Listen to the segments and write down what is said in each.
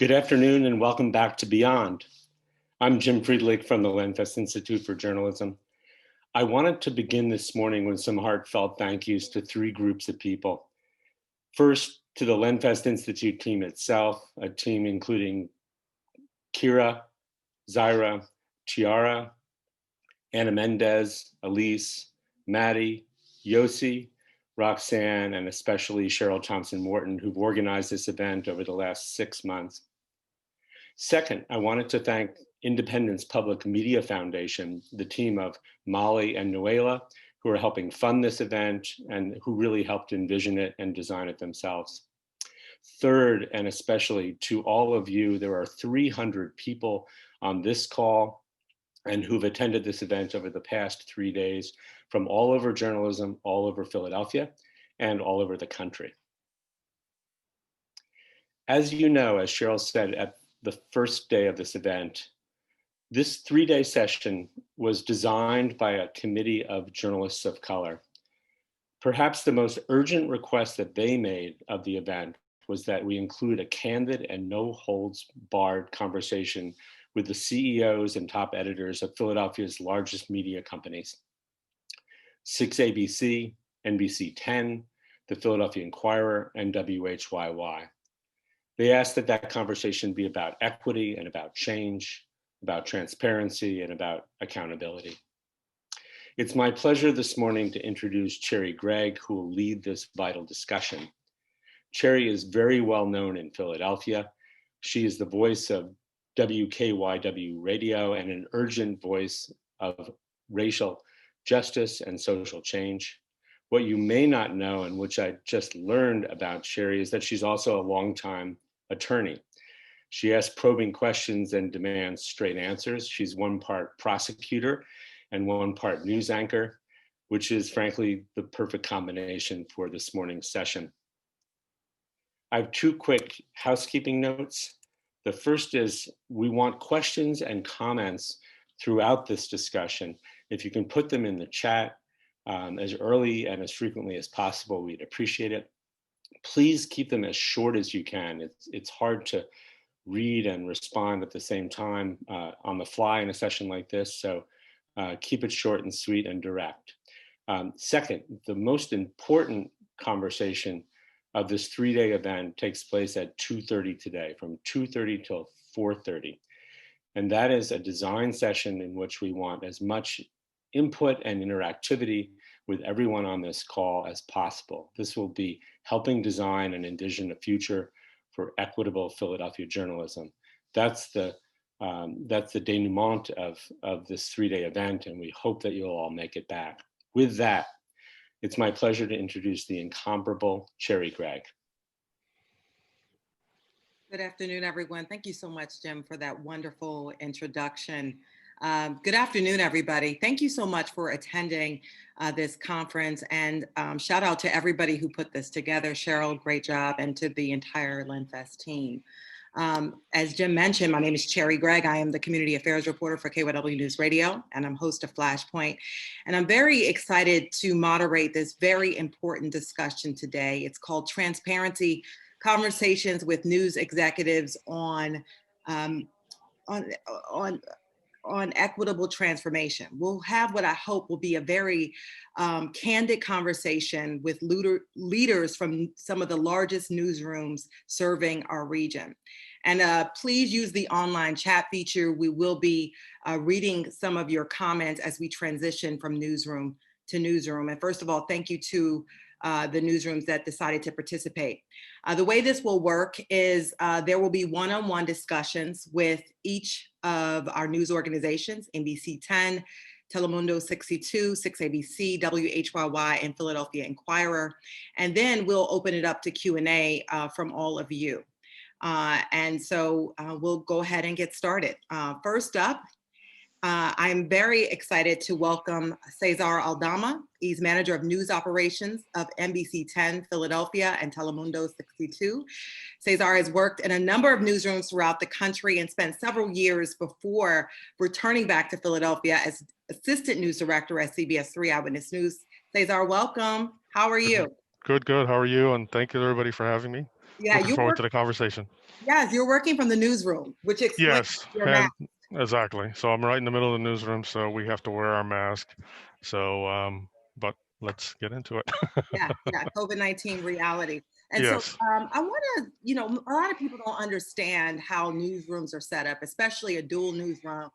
Good afternoon and welcome back to Beyond. I'm Jim Friedlich from the Lenfest Institute for Journalism. I wanted to begin this morning with some heartfelt thank yous to three groups of people. First, to the Lenfest Institute team itself, a team including Kira, Zaira, Chiara, Anna Mendez, Elise, Maddie, Yossi, Roxanne, and especially Cheryl Thompson-Morton, who've organized this event over the last 6 months. Second, I wanted to thank Independence Public Media Foundation, the team of Molly and Nuela, who are helping fund this event and who really helped envision it and design it themselves. Third, and especially to all of you, there are 300 people on this call and who've attended this event over the past 3 days from all over journalism, all over Philadelphia, and all over the country. As you know, as Cheryl said at the first day of this event, this 3-day session was designed by a committee of journalists of color. Perhaps the most urgent request that they made of the event was that we include a candid and no holds barred conversation with the CEOs and top editors of Philadelphia's largest media companies, 6ABC, NBC 10, the Philadelphia Inquirer, and WHYY. They asked that that conversation be about equity and about change, about transparency and about accountability. It's my pleasure this morning to introduce Cherri Gregg, who will lead this vital discussion. Cherri is very well known in Philadelphia. She is the voice of WKYW radio and an urgent voice of racial justice and social change. What you may not know, and which I just learned about Cherri, is that she's also a longtime attorney. She asks probing questions and demands straight answers. She's one part prosecutor and one part news anchor, which is frankly the perfect combination for this morning's session. I have two quick housekeeping notes. The first is we want questions and comments throughout this discussion. If you can put them in the chat as early and as frequently as possible, we'd appreciate it. Please keep them as short as you can. It's hard to read and respond at the same time on the fly in a session like this, so keep it short and sweet and direct. Second, the most important conversation of this 3-day event takes place at 2:30 today, from 2:30 till 4:30. And that is a design session in which we want as much input and interactivity with everyone on this call as possible. This will be helping design and envision a future for equitable Philadelphia journalism. That's the denouement of this 3-day event, and we hope that you'll all make it back. With that, it's my pleasure to introduce the incomparable Cherri Gregg. Good afternoon, everyone. Thank you so much, Jim, for that wonderful introduction. Good afternoon, everybody. Thank you so much for attending this conference, and shout out to everybody who put this together. Cheryl, great job, and to the entire Lenfest team. As Jim mentioned, my name is Cherri Gregg. I am the community affairs reporter for KYW Newsradio, and I'm host of Flashpoint. And I'm very excited to moderate this very important discussion today. It's called Transparency: Conversations with News Executives on equitable transformation. We'll have what I hope will be a very candid conversation with leaders from some of the largest newsrooms serving our region. And please use the online chat feature. We will be reading some of your comments as we transition from newsroom to newsroom. And first of all, thank you to the newsrooms that decided to participate. The way this will work is there will be one-on-one discussions with each of our news organizations: NBC 10, Telemundo 62, 6ABC, WHYY, and Philadelphia Inquirer. And then we'll open it up to Q&A from all of you. And so we'll go ahead and get started. First up, I'm very excited to welcome Cesar Aldama. He's manager of news operations of NBC 10 Philadelphia and Telemundo 62. Cesar has worked in a number of newsrooms throughout the country and spent several years before returning back to Philadelphia as assistant news director at CBS 3 Eyewitness News. Cesar, welcome. How are you? Good. How are you? And thank you, everybody, for having me. Yeah, Looking forward to the conversation. Yes, you're working from the newsroom, which explains Yes, your and mask. exactly. So I'm right in the middle of the newsroom, so we have to wear our mask. So, but let's get into it. Yeah, COVID-19 reality. And so Yes. I want to, a lot of people don't understand how newsrooms are set up, especially a dual newsroom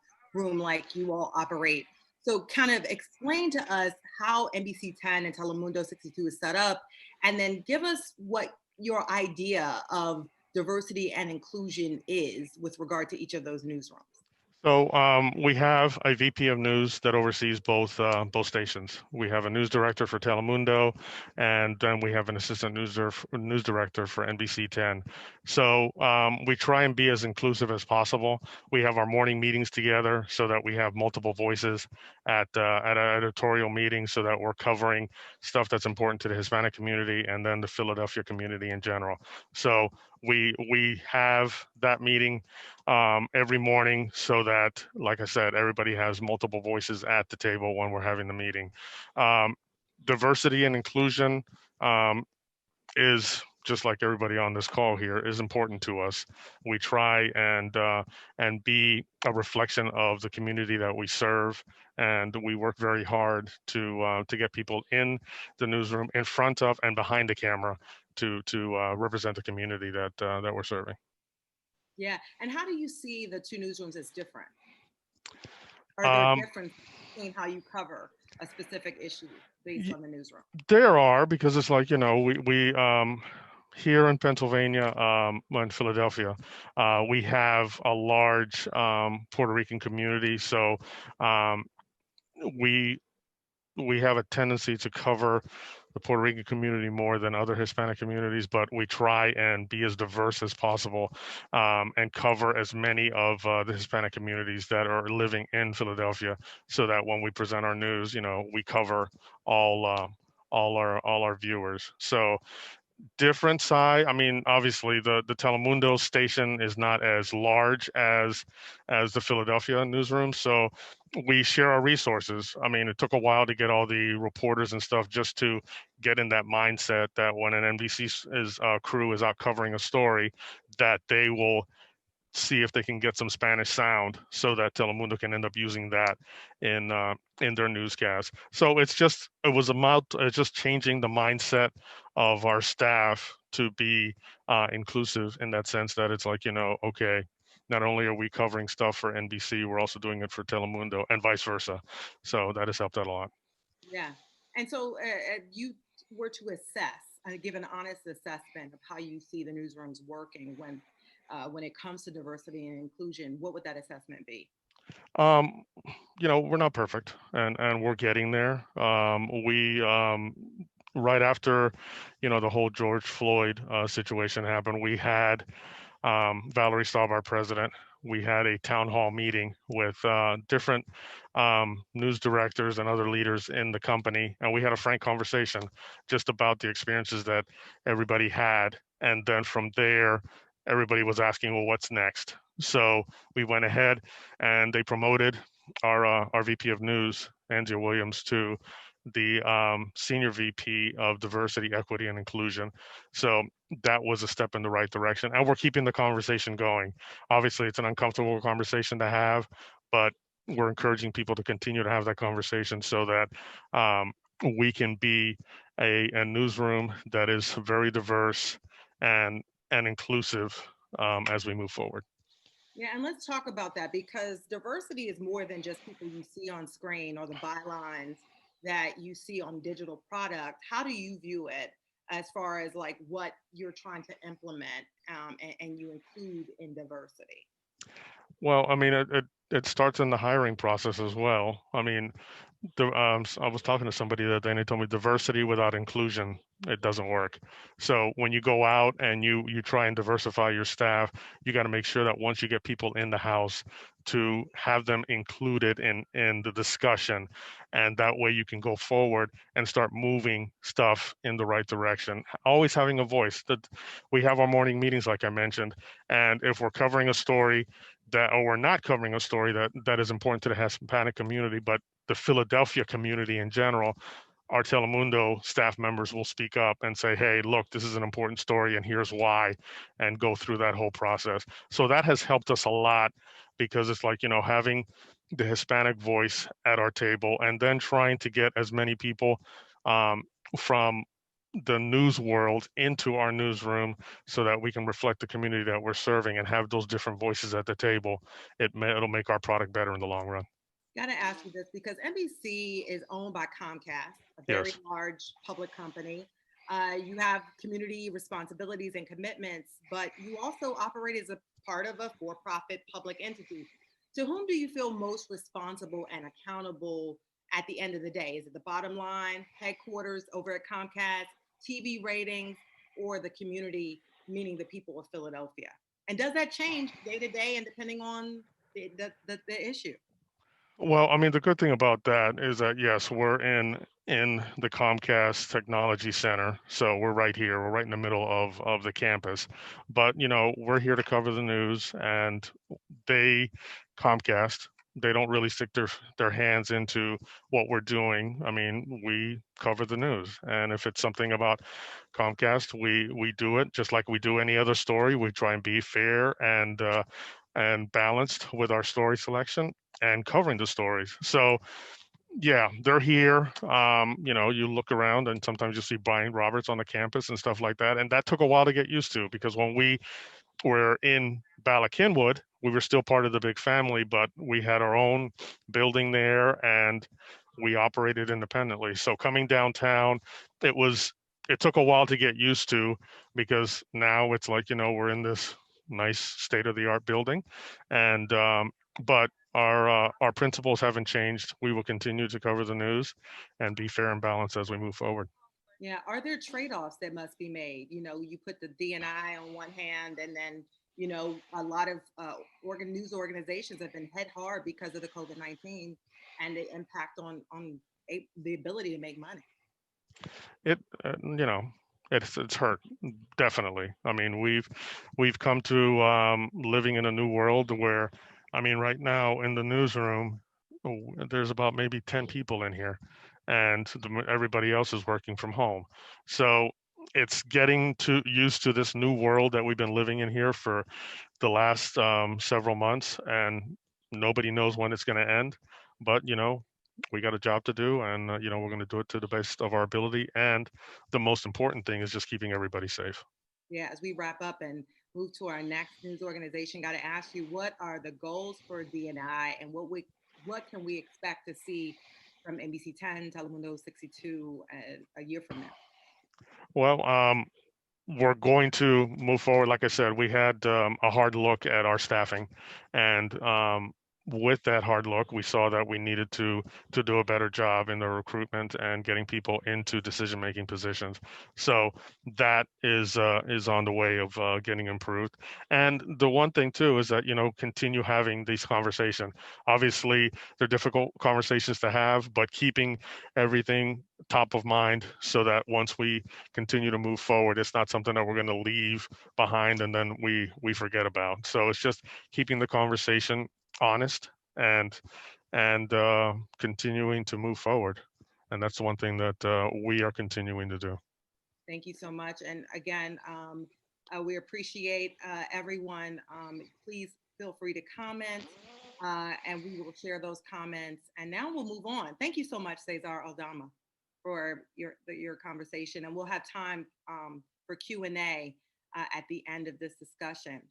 like you all operate. So kind of explain to us how NBC 10 and Telemundo 62 is set up, and then give us what your idea of diversity and inclusion is with regard to each of those newsrooms. So we have a VP of news that oversees both stations. We have a news director for Telemundo, and then we have an assistant news director for NBC 10. So we try and be as inclusive as possible. We have our morning meetings together so that we have multiple voices at our editorial meetings, so that we're covering stuff that's important to the Hispanic community and then the Philadelphia community in general. So we have that meeting every morning so that, like I said, everybody has multiple voices at the table when we're having the meeting. Um, Diversity and inclusion is, just like everybody on this call here, is important to us. We try and be a reflection of the community that we serve, and we work very hard to get people in the newsroom, in front of and behind the camera, to represent the community that we're serving. Yeah, and how do you see the two newsrooms as different? Are there differences between how you cover a specific issue based on the newsroom? There are, because it's like, we here in Pennsylvania, in Philadelphia, we have a large Puerto Rican community. So we we have a tendency to cover the Puerto Rican community more than other Hispanic communities, but we try and be as diverse as possible, and cover as many of the Hispanic communities that are living in Philadelphia, so that when we present our news, we cover all our viewers. So different side. I mean, obviously the Telemundo station is not as large as the Philadelphia newsroom, so we share our resources. I mean, it took a while to get all the reporters and stuff just to get in that mindset that when an NBC crew is out covering a story, that they will see if they can get some Spanish sound so that Telemundo can end up using that in their newscast. So it's just changing the mindset of our staff to be inclusive, in that sense, that it's like, okay, not only are we covering stuff for NBC, we're also doing it for Telemundo, and vice versa. So that has helped out a lot. Yeah, and so you were to assess, give an honest assessment of how you see the newsrooms working when it comes to diversity and inclusion, what would that assessment be? We're not perfect, and we're getting there. We right after, the whole George Floyd situation happened, we had Valerie Staub, our president. We had a town hall meeting with different news directors and other leaders in the company, and we had a frank conversation just about the experiences that everybody had. And then from there, everybody was asking, well, what's next? So we went ahead and they promoted our VP of News, Andrea Williams, to the senior VP of Diversity, Equity, and Inclusion. So that was a step in the right direction, and we're keeping the conversation going. Obviously, it's an uncomfortable conversation to have, but we're encouraging people to continue to have that conversation so that we can be a newsroom that is very diverse and inclusive as we move forward. Yeah, and let's talk about that, because diversity is more than just people you see on screen or the bylines that you see on digital product. How do you view it as far as like what you're trying to implement, and you include in diversity? Well, I mean, it starts in the hiring process as well. I mean, I was talking to somebody the other day, and they told me diversity without inclusion, it doesn't work. So when you go out and you try and diversify your staff, you got to make sure that once you get people in the house, to have them included in the discussion, and that way you can go forward and start moving stuff in the right direction. Always having a voice. That we have our morning meetings, like I mentioned, and if we're covering a story or we're not covering a story that is important to the Hispanic community, but the Philadelphia community in general, our Telemundo staff members will speak up and say, hey, look, this is an important story and here's why, and go through that whole process. So that has helped us a lot because it's like, having the Hispanic voice at our table and then trying to get as many people um, from the news world into our newsroom so that we can reflect the community that we're serving and have those different voices at the table. It'll make our product better in the long run. Got to ask you this because NBC is owned by Comcast, a very Yes. large public company. You have community responsibilities and commitments, but you also operate as a part of a for-profit public entity. To whom do you feel most responsible and accountable at the end of the day? Is it the bottom line, headquarters over at Comcast, TV ratings, or the community, meaning the people of Philadelphia? And does that change day to day and depending on the issue? Well, I mean, the good thing about that is that yes, we're in the Comcast Technology Center, so we're right here. We're right in the middle of the campus. But we're here to cover the news, and they, Comcast, they don't really stick their hands into what we're doing. I mean, we cover the news, and if it's something about Comcast, we do it just like we do any other story. We try and be fair and balanced with our story selection and covering the stories. So yeah, they're here. You look around and sometimes you see Brian Roberts on the campus and stuff like that. And that took a while to get used to because when we were in Bala Cynwyd, we were still part of the big family, but we had our own building there and we operated independently. So coming downtown, it took a while to get used to because now it's like, we're in this nice state of the art building. And, but our principles haven't changed. We will continue to cover the news and be fair and balanced as we move forward. Yeah. Are there trade-offs that must be made? You put the DNI on one hand, and then, a lot of news organizations have been hit hard because of the COVID-19 and the impact on the ability to make money. It, it's hurt definitely. I mean, we've come to living in a new world where, I mean, right now in the newsroom, there's about maybe 10 people in here, and everybody else is working from home. So it's getting to used to this new world that we've been living in here for the last several months, and nobody knows when it's going to end. But we got a job to do, and we're going to do it to the best of our ability. And the most important thing is just keeping everybody safe. Yeah. As we wrap up and move to our next news organization, got to ask you, what are the goals for DNI, and what can we expect to see from NBC 10, Telemundo 62 a year from now? Well, we're going to move forward. Like I said, we had a hard look at our staffing, and with that hard look, we saw that we needed to do a better job in the recruitment and getting people into decision-making positions. So that is on the way of getting improved. And the one thing too is that continue having these conversations. Obviously, they're difficult conversations to have, but keeping everything top of mind so that once we continue to move forward, it's not something that we're going to leave behind and then we forget about. So it's just keeping the conversation honest and continuing to move forward, and that's the one thing that we are continuing to do. Thank you so much. And again, we appreciate everyone. Please feel free to comment, and we will share those comments. And now we'll move on. Thank you so much, Cesar Aldama, for your conversation. And we'll have time for Q&A at the end of this discussion.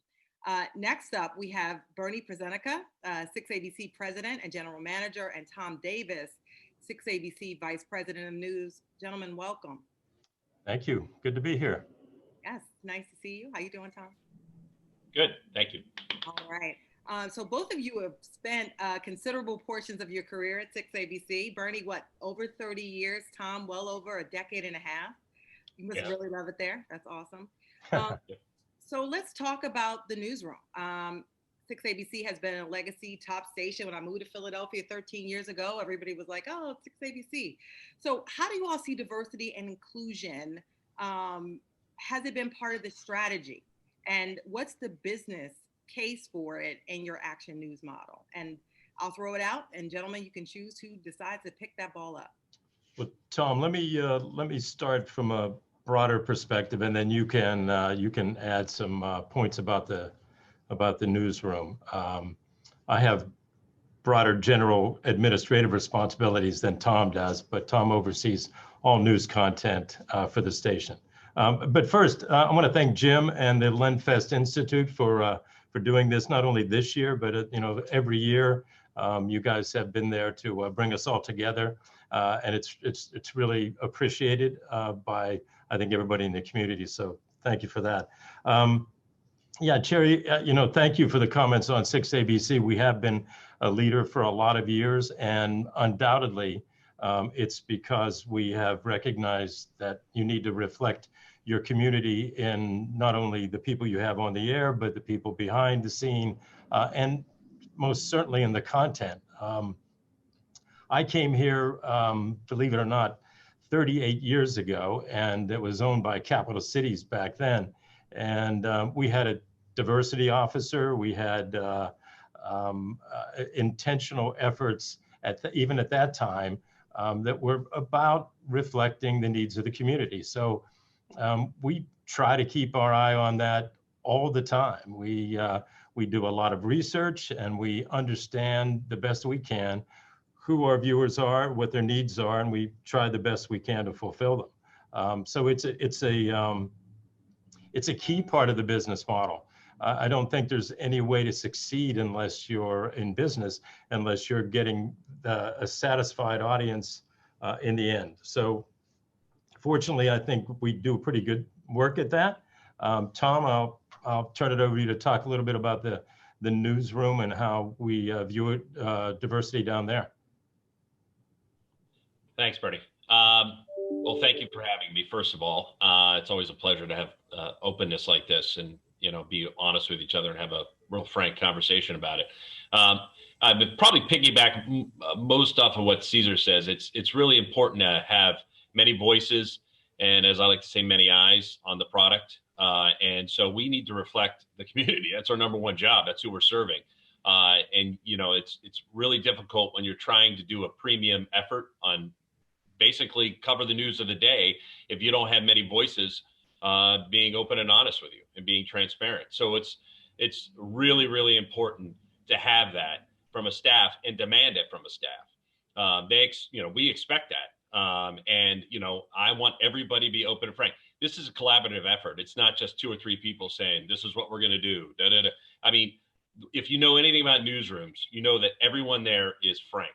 Next up, we have Bernie Prezenica, 6ABC President and General Manager, and Tom Davis, 6ABC Vice President of News. Gentlemen, welcome. Thank you. Good to be here. Yes, nice to see you. How you doing, Tom? Good, thank you. All right. So both of you have spent considerable portions of your career at 6ABC. Bernie, over 30 years? Tom, well over a decade and a half. You must really love it there. That's awesome. So let's talk about the newsroom. 6ABC has been a legacy top station. When I moved to Philadelphia 13 years ago, everybody was like, oh, 6ABC. So how do you all see diversity and inclusion? Has it been part of the strategy? And what's the business case for it in your action news model? And I'll throw it out, and gentlemen, you can choose who decides to pick that ball up. Well, Tom, let me start from a broader perspective, and then you can add some points about the newsroom. I have broader general administrative responsibilities than Tom does, but Tom oversees all news content for the station. But first, I want to thank Jim and the Lenfest Institute for doing this, not only this year, but every year. You guys have been there to bring us all together, and it's really appreciated by, I think, everybody in the community. So thank you for that. Yeah, Cherri, thank you for the comments on 6ABC. We have been a leader for a lot of years, and undoubtedly, it's because we have recognized that you need to reflect your community in not only the people you have on the air, but the people behind the scene, and most certainly in the content. I came here, believe it or not, 38 years ago, and it was owned by Capital Cities back then. And we had a diversity officer. We had intentional efforts even at that time that were about reflecting the needs of the community. So we try to keep our eye on that all the time. We do a lot of research, and we understand the best we can who our viewers are, what their needs are, and we try the best we can to fulfill them. So it's a key part of the business model. I don't think there's any way to succeed unless you're in business, unless you're getting a satisfied audience in the end. So fortunately, I think we do pretty good work at that. Tom, I'll turn it over to you to talk a little bit about the newsroom and how we view it, diversity down there. Thanks, Bernie. Well, thank you for having me, first of all. It's always a pleasure to have openness like this and, be honest with each other and have a real frank conversation about it. I would probably piggyback most off of what Caesar says. It's really important to have many voices and, as I like to say, many eyes on the product. And so we need to reflect the community. That's our number one job. That's who we're serving. And, it's really difficult when you're trying to do a premium effort on basically cover the news of the day if you don't have many voices being open and honest with you and being transparent. So it's really, really important to have that from a staff and demand it from a staff. We expect that. And I want everybody to be open and frank. This is a collaborative effort. It's not just 2 or 3 people saying, this is what we're going to do. Da, da, da. I mean, if you know anything about newsrooms, you know that everyone there is frank.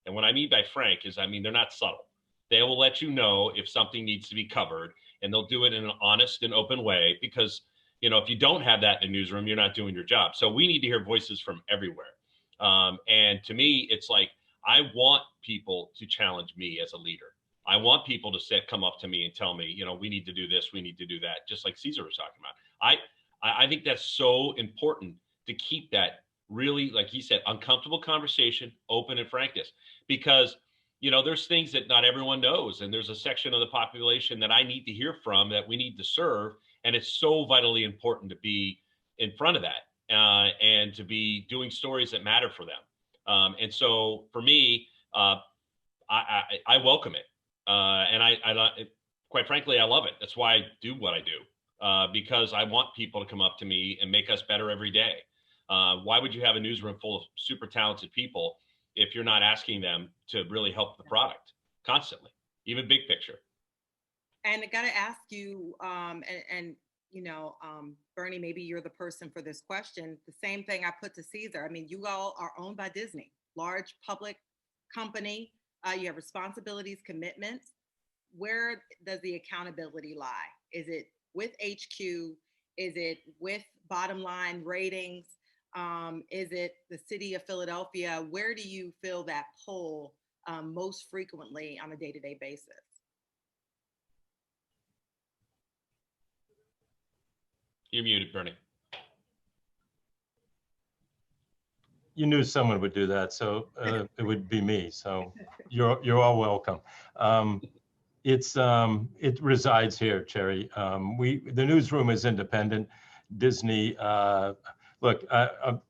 And what I mean by frank is, they're not subtle. They will let you know if something needs to be covered, and they'll do it in an honest and open way, because, if you don't have that in a newsroom, you're not doing your job. So we need to hear voices from everywhere. And to me, it's like, I want people to challenge me as a leader. I want people to come up to me and tell me, we need to do this, we need to do that, just like Caesar was talking about. I think that's so important to keep that really, like he said, uncomfortable conversation, open and frankness, because there's things that not everyone knows. And there's a section of the population that I need to hear from, that we need to serve. And it's so vitally important to be in front of that and to be doing stories that matter for them. And so for me, I welcome it. And quite frankly, I love it. That's why I do what I do, because I want people to come up to me and make us better every day. Why would you have a newsroom full of super talented people if you're not asking them to really help the product constantly, even big picture? And I got to ask you, Bernie, maybe you're the person for this question. The same thing I put to Caesar. You all are owned by Disney, large public company. You have responsibilities, commitments. Where does the accountability lie? Is it with HQ? Is it with bottom line ratings? Is it the city of Philadelphia? Where do you feel that pull most frequently on a day-to-day basis? You're muted, Bernie. You knew someone would do that, so it would be me. So you're all welcome. It resides here, Cherri. The newsroom is independent. Disney. Look, I'll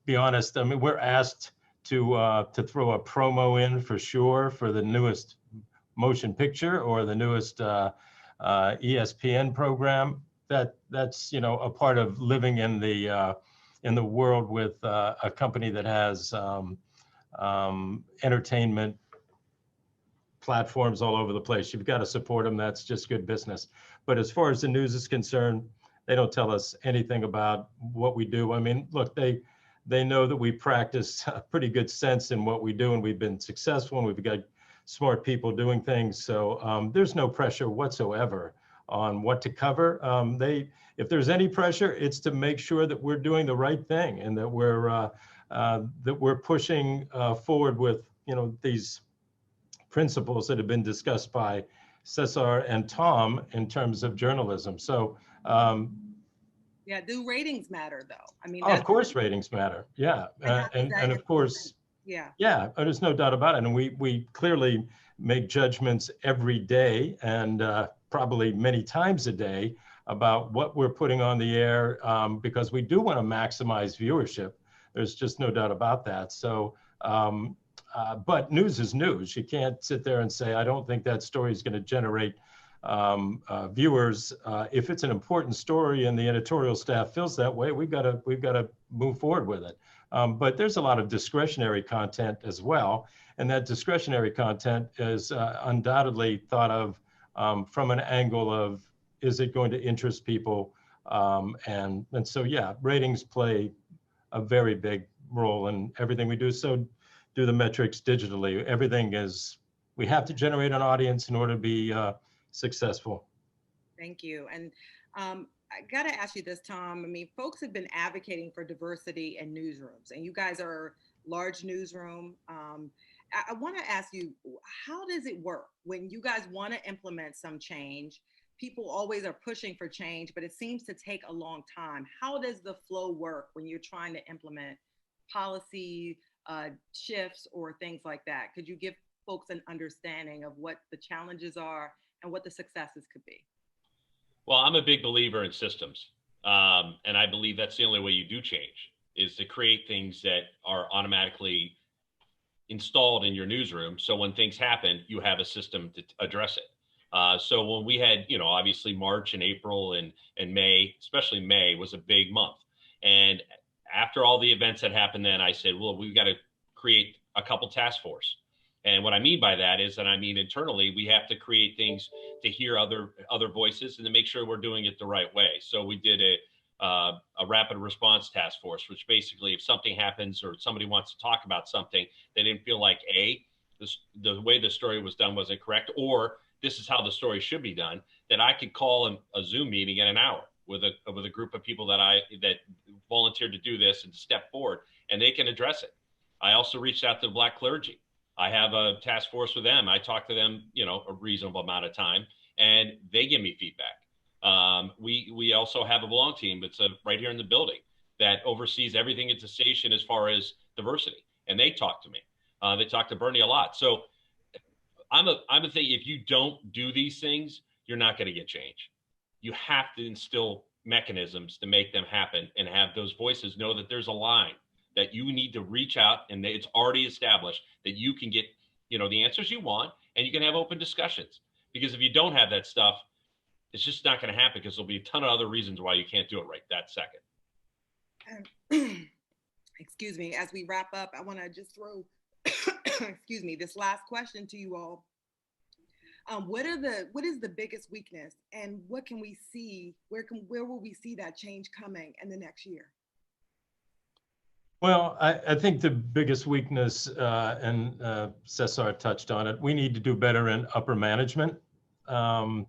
be honest. We're asked to throw a promo in for sure for the newest motion picture or the newest ESPN program. That's a part of living in the world with a company that has entertainment platforms all over the place. You've got to support them. That's just good business. But as far as the news is concerned, they don't tell us anything about what we do. I mean, look, they know that we practice pretty good sense in what we do, and we've been successful, and we've got smart people doing things. So there's no pressure whatsoever on what to cover. If there's any pressure, it's to make sure that we're doing the right thing and that we're pushing forward with these principles that have been discussed by Cesar and Tom in terms of journalism. So yeah, do ratings matter though? I mean, of course ratings matter. Yeah, and of course, yeah, there's no doubt about it. And we clearly make judgments every day and probably many times a day about what we're putting on the air because we do want to maximize viewership. There's just no doubt about that. So, but news is news. You can't sit there and say, I don't think that story is going to generate viewers. If it's an important story and the editorial staff feels that way, we've got to move forward with it. But there's a lot of discretionary content as well. And that discretionary content is undoubtedly thought of from an angle of, is it going to interest people? And so, yeah, ratings play a very big role in everything we do. So do the metrics digitally. Everything is, we have to generate an audience in order to be successful. Thank you. And I got to ask you this, Tom. I mean, folks have been advocating for diversity in newsrooms, and you guys are a large newsroom. I want to ask you, how does it work when you guys want to implement some change? People always are pushing for change, but it seems to take a long time. How does the flow work when you're trying to implement policy shifts or things like that? Could you give folks an understanding of what the challenges are and what the successes could be? Well, I'm a big believer in systems. And I believe that's the only way you do change, is to create things that are automatically installed in your newsroom. So when things happen, you have a system to address it. So when we had, obviously March and April and May, especially May, was a big month. And after all the events that happened then, I said, well, we've got to create a couple task force. And what I mean by that is that I mean internally, we have to create things to hear other voices and to make sure we're doing it the right way. So we did a rapid response task force, which basically, if something happens or somebody wants to talk about something, they didn't feel like the way the story was done wasn't correct, or this is how the story should be done, that I could call a Zoom meeting in an hour with a group of people that volunteered to do this and step forward, and they can address it. I also reached out to the Black clergy. I have a task force with them. I talk to them, a reasonable amount of time, and they give me feedback. We also have a Belong team that's right here in the building that oversees everything at the station as far as diversity, and they talk to me. They talk to Bernie a lot. So I'm a thing. If you don't do these things, you're not going to get change. You have to instill mechanisms to make them happen and have those voices know that there's a line that you need to reach out, and it's already established that you can get, the answers you want, and you can have open discussions. Because if you don't have that stuff, it's just not going to happen, because there'll be a ton of other reasons why you can't do it right that second. Excuse me, as we wrap up, I want to just throw, excuse me, this last question to you all. What is the biggest weakness, and what can we see? Where will we see that change coming in the next year? Well, I think the biggest weakness, and Cesar touched on it, we need to do better in upper management. So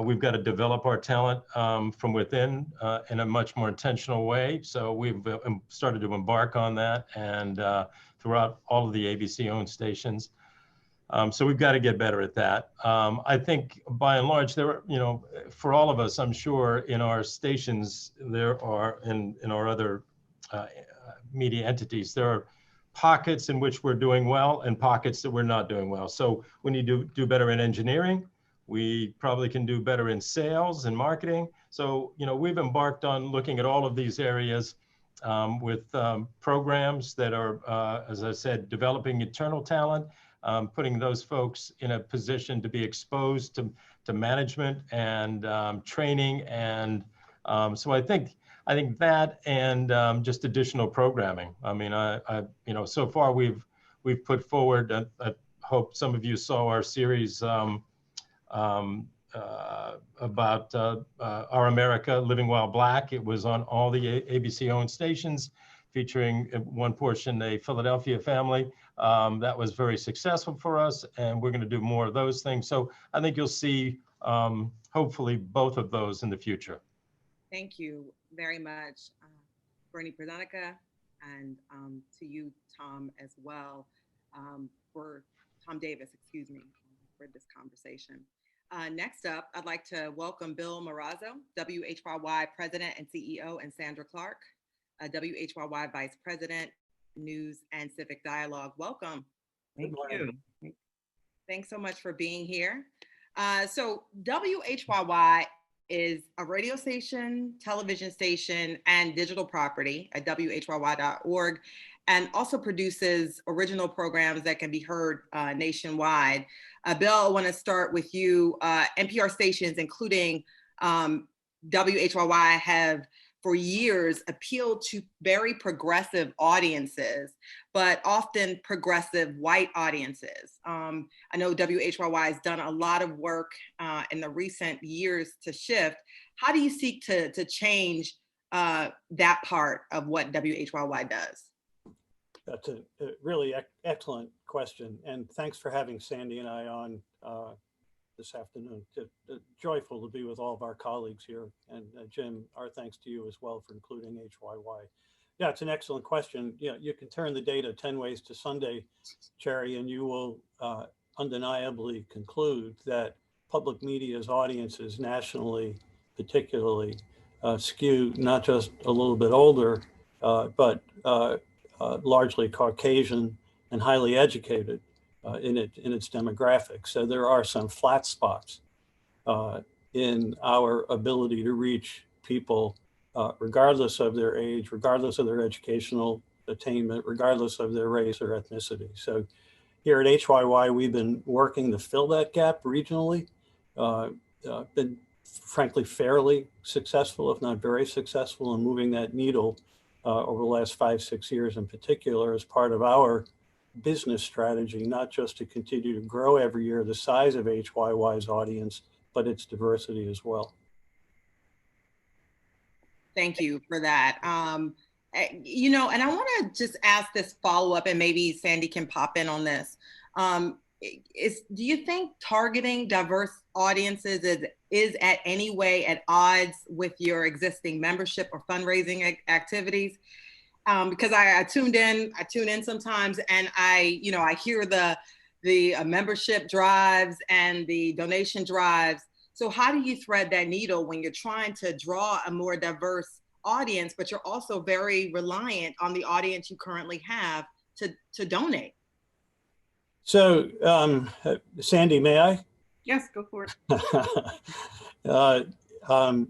we've got to develop our talent from within in a much more intentional way. So we've started to embark on that, and throughout all of the ABC-owned stations. So we've got to get better at that. I think by and large, there are, for all of us, I'm sure in our stations, there are, in our other media entities, there are pockets in which we're doing well and pockets that we're not doing well. So we need to do better in engineering. We probably can do better in sales and marketing. So, we've embarked on looking at all of these areas with programs that are, as I said, developing internal talent, putting those folks in a position to be exposed to management and training. And so I think that and just additional programming. I mean, so far we've put forward, I hope some of you saw our series about Our America Living While Black. It was on all the ABC-owned stations, featuring one portion a Philadelphia family. That was very successful for us, and we're going to do more of those things. So I think you'll see, hopefully, both of those in the future. Thank you very much, Bernie Prazanica, and to you, Tom, as well, for Tom Davis, excuse me, for this conversation. Next up, I'd like to welcome Bill Marazzo, WHYY President and CEO, and Sandra Clark, WHYY Vice President, News and Civic Dialogue. Welcome. Thank you. Thanks so much for being here. So WHYY is a radio station, television station, and digital property at whyy.org, and also produces original programs that can be heard nationwide. Bill, I want to start with you. NPR stations, including WHYY, have for years appealed to very progressive audiences, but often progressive white audiences. I know WHYY has done a lot of work in the recent years to shift. How do you seek to change that part of what WHYY does? That's a really excellent question. And thanks for having Sandy and I on this afternoon. Joyful to be with all of our colleagues here. And Jim, our thanks to you as well for including HYY. Yeah, it's an excellent question. You can turn the data 10 ways to Sunday, Cherri, and you will undeniably conclude that public media's audiences nationally, particularly, skew not just a little bit older, but largely Caucasian and highly educated in its demographics. So there are some flat spots in our ability to reach people regardless of their age, regardless of their educational attainment, regardless of their race or ethnicity. So here at HYY, we've been working to fill that gap regionally, been frankly fairly successful, if not very successful, in moving that needle over the last 5-6 years in particular as part of our business strategy, not just to continue to grow every year the size of HYY's audience, but its diversity as well. Thank you for that. And I want to just ask this follow-up, and maybe Sandy can pop in on this. Do you think targeting diverse audiences is at any way at odds with your existing membership or fundraising activities? Because I tune in sometimes, and I hear the membership drives and the donation drives. So how do you thread that needle when you're trying to draw a more diverse audience, but you're also very reliant on the audience you currently have to donate? So, Sandy, may I? Yes, go for it. I'm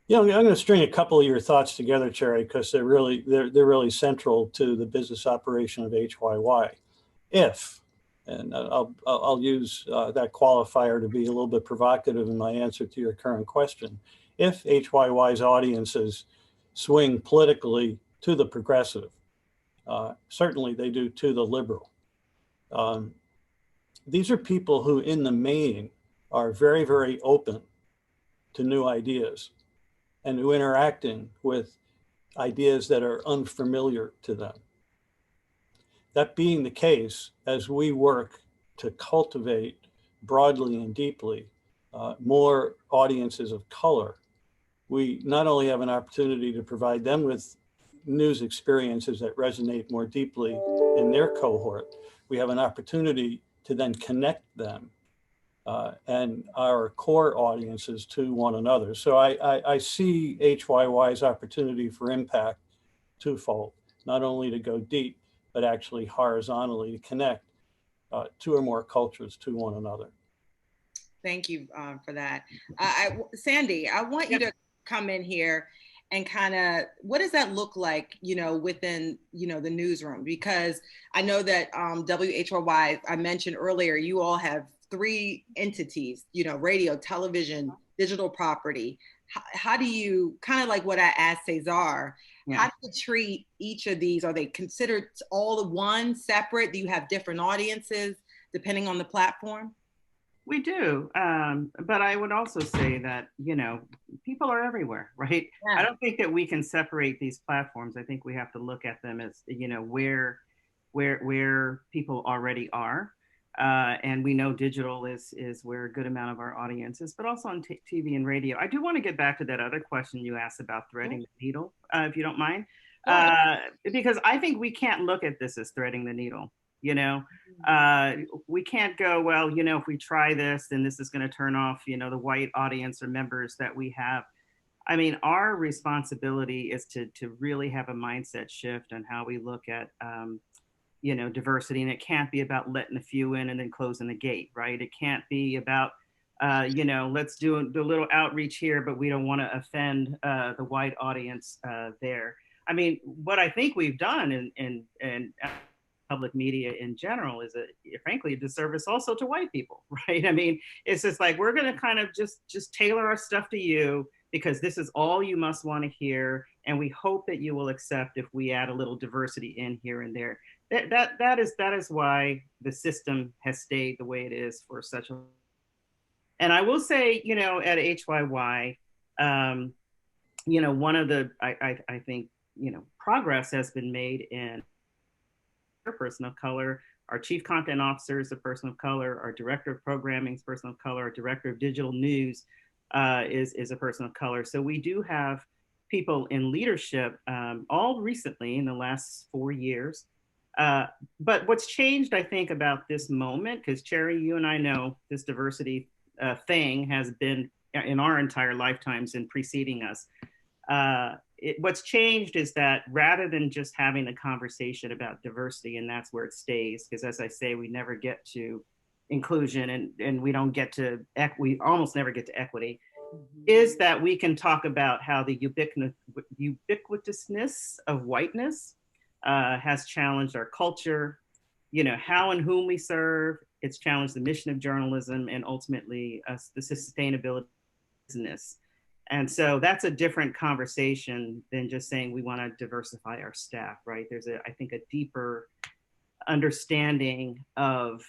going to string a couple of your thoughts together, Cherri, because they're really central to the business operation of HYY. And I'll use that qualifier to be a little bit provocative in my answer to your current question. If HYY's audiences swing politically to the progressive, certainly they do to the liberal. These are people who, in the main, are very, very open to new ideas and who interacting with ideas that are unfamiliar to them. That being the case, as we work to cultivate broadly and deeply more audiences of color, we not only have an opportunity to provide them with news experiences that resonate more deeply in their cohort, we have an opportunity to then connect them and our core audiences to one another. So I see HYY's opportunity for impact twofold, not only to go deep, but actually horizontally to connect two or more cultures to one another. Thank you for that. Sandy, I want you to come in here and kind of what does that look like, within, the newsroom? Because I know that WHYY, I mentioned earlier, you all have 3 entities, radio, television, digital property. How do you, kind of like what I asked Cesar, how do you treat each of these? Are they considered all one, separate? Do you have different audiences depending on the platform? We do. But I would also say that, people are everywhere, right? Yeah. I don't think that we can separate these platforms. I think we have to look at them as, where people already are. And we know digital is where a good amount of our audience is, but also on TV and radio. I do want to get back to that other question you asked about threading the needle, if you don't mind, because I think we can't look at this as threading the needle. We can't go, well, if we try this, then this is going to turn off, the white audience or members that we have. I mean, our responsibility is to really have a mindset shift on how we look at, diversity. And it can't be about letting a few in and then closing the gate, right? It can't be about, let's do the little outreach here, but we don't want to offend the white audience there. I mean, what I think we've done in public media in general is frankly a disservice also to white people, right? I mean, it's just like, we're going to kind of just tailor our stuff to you because this is all you must want to hear. And we hope that you will accept if we add a little diversity in here and there. That is why the system has stayed the way it is for such a. And I will say, at HYY, one of the, I think, progress has been made in a person of color. Our chief content officer is a person of color. Our director of programming is a person of color. Our director of digital news is a person of color. So we do have people in leadership, all recently in the last 4 years. But what's changed, I think, about this moment, because Cherri, you and I know this diversity thing has been in our entire lifetimes and preceding us. What's changed is that rather than just having a conversation about diversity, and that's where it stays, because as I say, we never get to inclusion and we don't get to, we almost never get to equity, is that we can talk about how the ubiquitousness of whiteness has challenged our culture, how and whom we serve. It's challenged the mission of journalism and ultimately the sustainability of business. And so that's a different conversation than just saying we want to diversify our staff, right? There's I think a deeper understanding of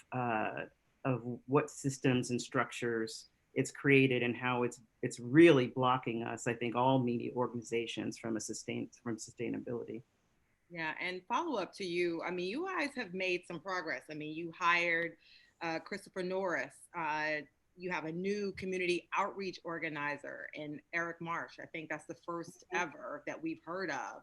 what systems and structures it's created and how it's really blocking us, I think, all media organizations from sustainability. Yeah, and follow up to you. I mean, you guys have made some progress. I mean, you hired Christopher Norris. You have a new community outreach organizer in Eric Marsh. I think that's the first ever that we've heard of.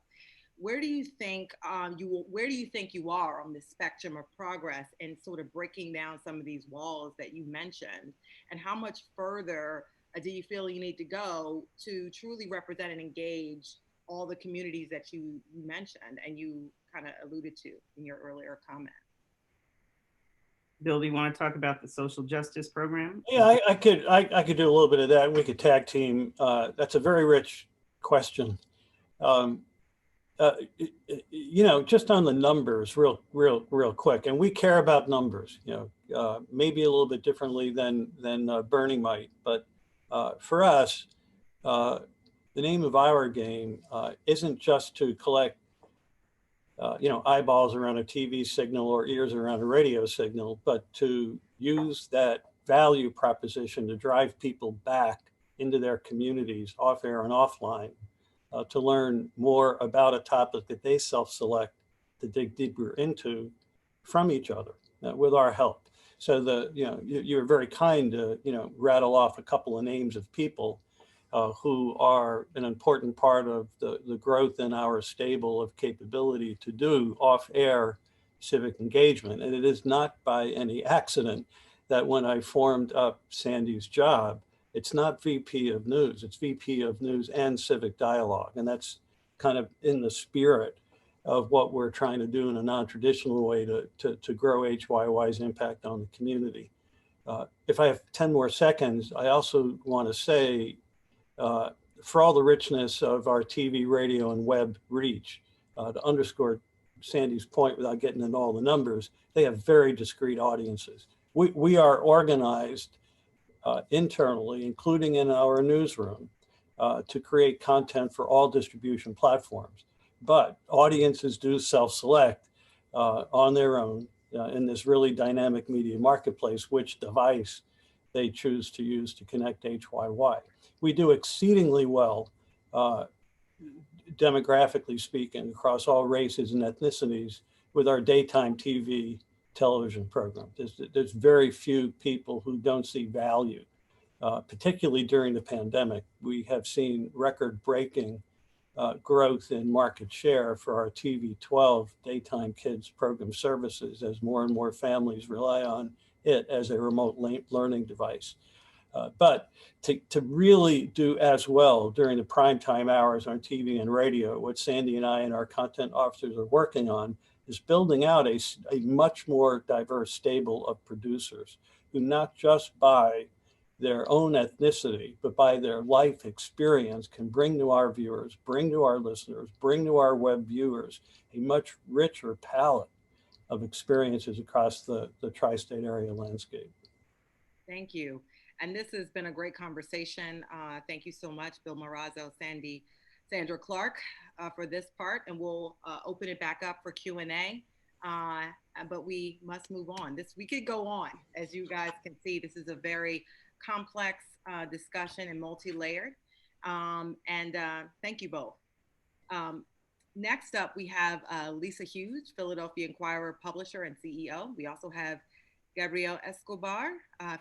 Where do you think you are on the spectrum of progress and sort of breaking down some of these walls that you mentioned? And how much further do you feel you need to go to truly represent and engage all the communities that you mentioned and you kind of alluded to in your earlier comment? Bill, do you want to talk about the social justice program? Yeah, I could do a little bit of that, and we could tag team. That's a very rich question. Just on the numbers, real quick, and we care about numbers. Maybe a little bit differently than Bernie might, but for us, the name of our game isn't just to collect eyeballs around a TV signal or ears around a radio signal, but to use that value proposition to drive people back into their communities, off air and offline, to learn more about a topic that they self-select to dig deeper into from each other with our help. So you're very kind to rattle off a couple of names of people who are an important part of the growth in our stable of capability to do off-air civic engagement. And it is not by any accident that when I formed up Sandy's job, it's not VP of News, it's VP of News and Civic Dialogue. And that's kind of in the spirit of what we're trying to do in a non-traditional way to grow HYY's impact on the community. If I have 10 more seconds, I also want to say, for all the richness of our TV, radio, and web reach, to underscore Sandy's point without getting into all the numbers, they have very discrete audiences. We are organized internally, including in our newsroom, to create content for all distribution platforms. But audiences do self-select on their own in this really dynamic media marketplace, which device they choose to use to connect HYY. We do exceedingly well, demographically speaking, across all races and ethnicities with our daytime TV television program. There's very few people who don't see value, particularly during the pandemic. We have seen record-breaking growth in market share for our TV12 daytime kids program services as more and more families rely on it as a remote learning device. But to really do as well during the primetime hours on TV and radio, what Sandy and I and our content officers are working on is building out a much more diverse stable of producers who not just by their own ethnicity, but by their life experience can bring to our viewers, bring to our listeners, bring to our web viewers a much richer palette of experiences across the tri-state area landscape. Thank you. And this has been a great conversation. Thank you so much, Bill Marazzo, Sandra Clark, for this part, and we'll open it back up for Q&A. But we must move on. We could go on. As you guys can see, this is a very complex discussion and multi-layered. Thank you both. Next up, we have Lisa Hughes, Philadelphia Inquirer publisher and CEO. We also have Gabriel Escobar,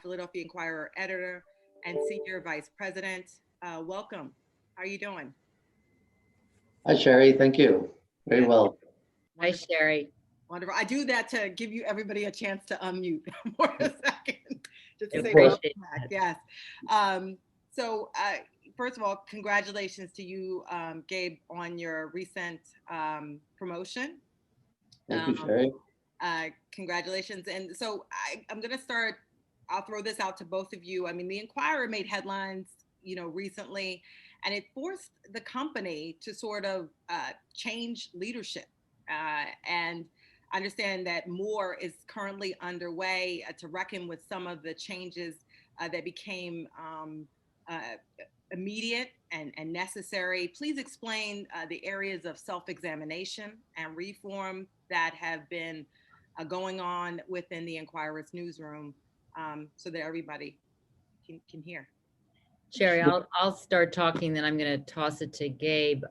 Philadelphia Inquirer editor and senior vice president. Welcome. How are you doing? Hi, Cherri. Thank you. Very well. Hi, Cherri. Wonderful. I do that to give you everybody a chance to unmute for a second. Just to say yes. First of all, congratulations to you, Gabe, on your recent promotion. Thank you, Cherri. Congratulations. And so I'm going to start, I'll throw this out to both of you. I mean, the Inquirer made headlines, recently, and it forced the company to sort of change leadership. And I understand that more is currently underway to reckon with some of the changes that became immediate and necessary. Please explain the areas of self-examination and reform that have been going on within the Inquirer's newsroom so that everybody can hear. Cherri, I'll start talking, then I'm going to toss it to Gabe.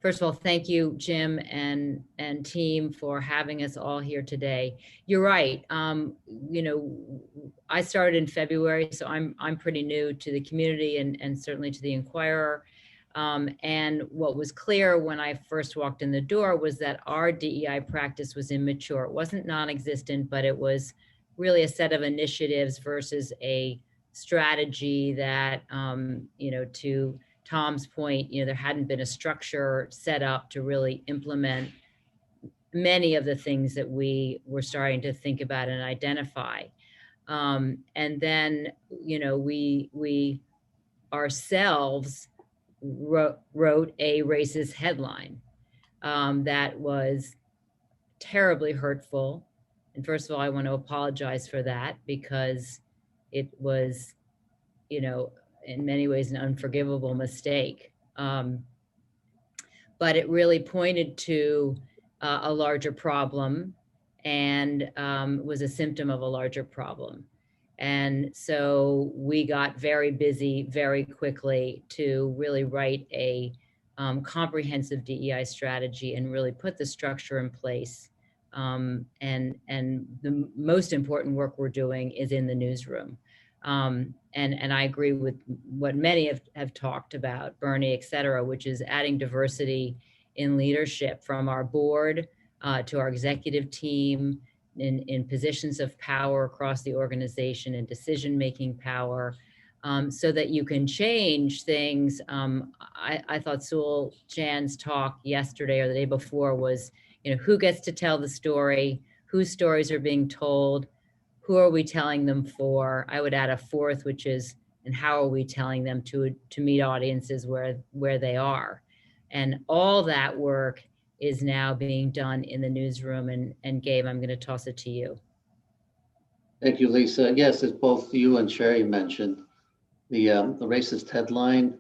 First of all, thank you, Jim and team, for having us all here today. You're right. I started in February, so I'm pretty new to the community and certainly to the Inquirer. And what was clear when I first walked in the door was that our DEI practice was immature. It wasn't non-existent, but it was really a set of initiatives versus a strategy that, to Tom's point, there hadn't been a structure set up to really implement many of the things that we were starting to think about and identify. And then, we ourselves wrote a racist headline that was terribly hurtful. And first of all, I want to apologize for that because it was, in many ways an unforgivable mistake. But it really pointed to a larger problem and was a symptom of a larger problem. And so we got very busy very quickly to really write a comprehensive DEI strategy and really put the structure in place. And the most important work we're doing is in the newsroom. And I agree with what many have talked about, Bernie, et cetera, which is adding diversity in leadership from our board to our executive team in positions of power across the organization and decision-making power so that you can change things. I thought Sewell Jan's talk yesterday or the day before was, who gets to tell the story, whose stories are being told, who are we telling them for? I would add a fourth, which is and how are we telling them to meet audiences where they are. And all that work is now being done in the newsroom. And Gabe, I'm going to toss it to you. Thank you, Lisa. Yes, as both you and Cherri mentioned, the racist headline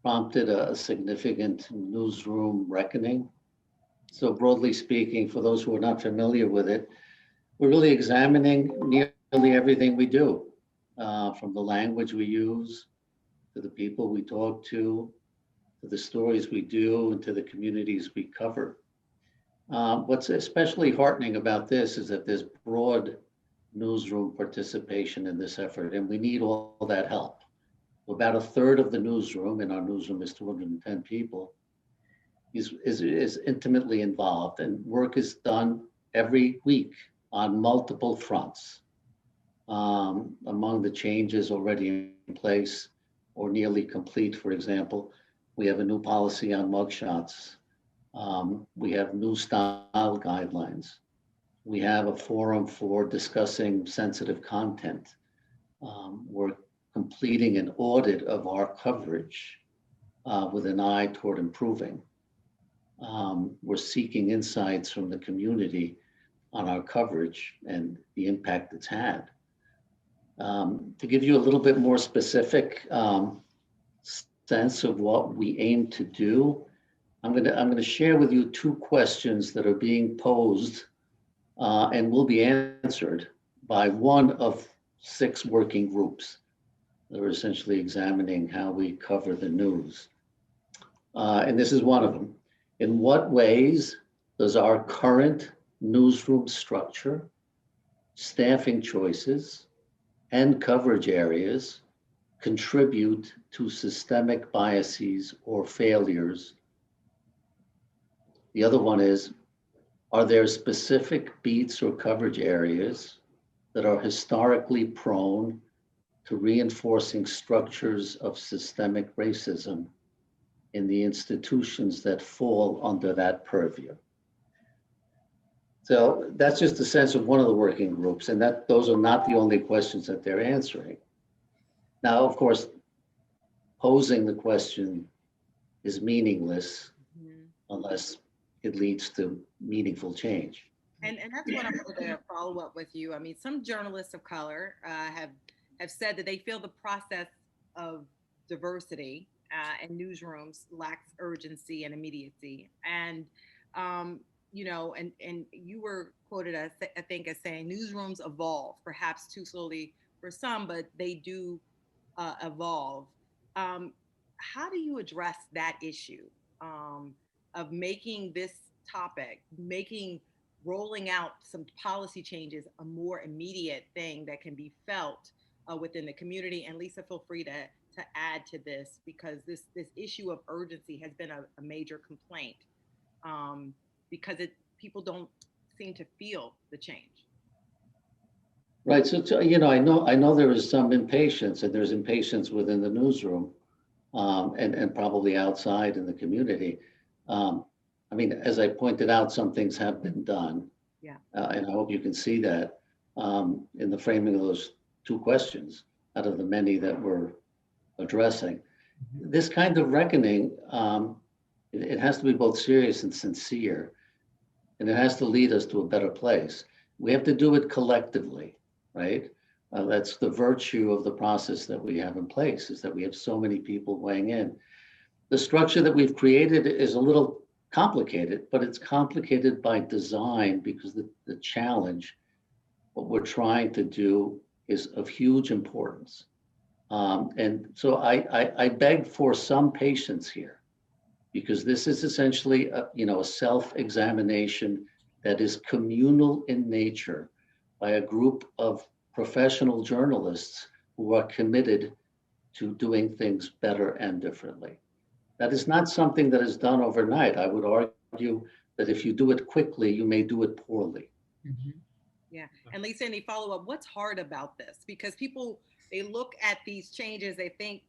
prompted a significant newsroom reckoning. So broadly speaking, for those who are not familiar with it, we're really examining nearly everything we do, from the language we use, to the people we talk to the stories we do, and to the communities we cover. What's especially heartening about this is that there's broad newsroom participation in this effort, and we need all that help. About a third of the newsroom, and our newsroom is 210 people, is intimately involved, and work is done every week on multiple fronts. Among the changes already in place or nearly complete, for example, we have a new policy on mugshots. We have new style guidelines. We have a forum for discussing sensitive content. We're completing an audit of our coverage with an eye toward improving. We're seeking insights from the community on our coverage and the impact it's had. To give you a little bit more specific sense of what we aim to do, I'm going to share with you two questions that are being posed and will be answered by one of 6 working groups that are essentially examining how we cover the news. And this is one of them. In what ways does our current newsroom structure, staffing choices, and coverage areas contribute to systemic biases or failures? The other one is, are there specific beats or coverage areas that are historically prone to reinforcing structures of systemic racism in the institutions that fall under that purview? So that's just a sense of one of the working groups, and that those are not the only questions that they're answering. Now, of course, posing the question is meaningless unless it leads to meaningful change. And that's what I wanted to follow up with you. I mean, some journalists of color have said that they feel the process of diversity in newsrooms lacks urgency and immediacy. And you know, and you were quoted as, I think, as saying newsrooms evolve, perhaps too slowly for some, but they do evolve. How do you address that issue of making this topic, rolling out some policy changes a more immediate thing that can be felt within the community? And Lisa, feel free to add to this, because this issue of urgency has been a major complaint. Because people don't seem to feel the change. Right. So you know, I know there is some impatience, and there's impatience within the newsroom, and probably outside in the community. I mean, as I pointed out, some things have been done. Yeah. And I hope you can see that in the framing of those 2 questions out of the many that we're addressing. Mm-hmm. This kind of reckoning, it has to be both serious and sincere, and it has to lead us to a better place. We have to do it collectively, right? That's the virtue of the process that we have in place, is that we have so many people weighing in. The structure that we've created is a little complicated, but it's complicated by design, because the challenge, what we're trying to do, is of huge importance. And so I beg for some patience here, because this is essentially a self-examination that is communal in nature by a group of professional journalists who are committed to doing things better and differently. That is not something that is done overnight. I would argue that if you do it quickly, you may do it poorly. Mm-hmm. Yeah. And Lisa, any follow-up, what's hard about this? Because people, they look at these changes, they think,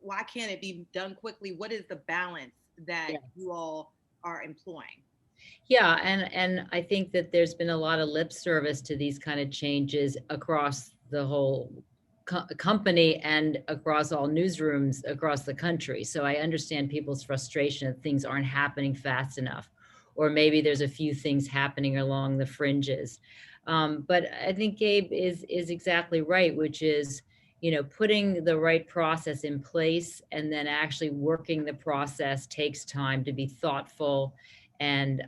why can't it be done quickly? What is the balance that you all are employing? Yeah, and I think that there's been a lot of lip service to these kind of changes across the whole company and across all newsrooms across the country. So I understand people's frustration that things aren't happening fast enough, or maybe there's a few things happening along the fringes. But I think Gabe is exactly right, which is, putting the right process in place and then actually working the process takes time to be thoughtful and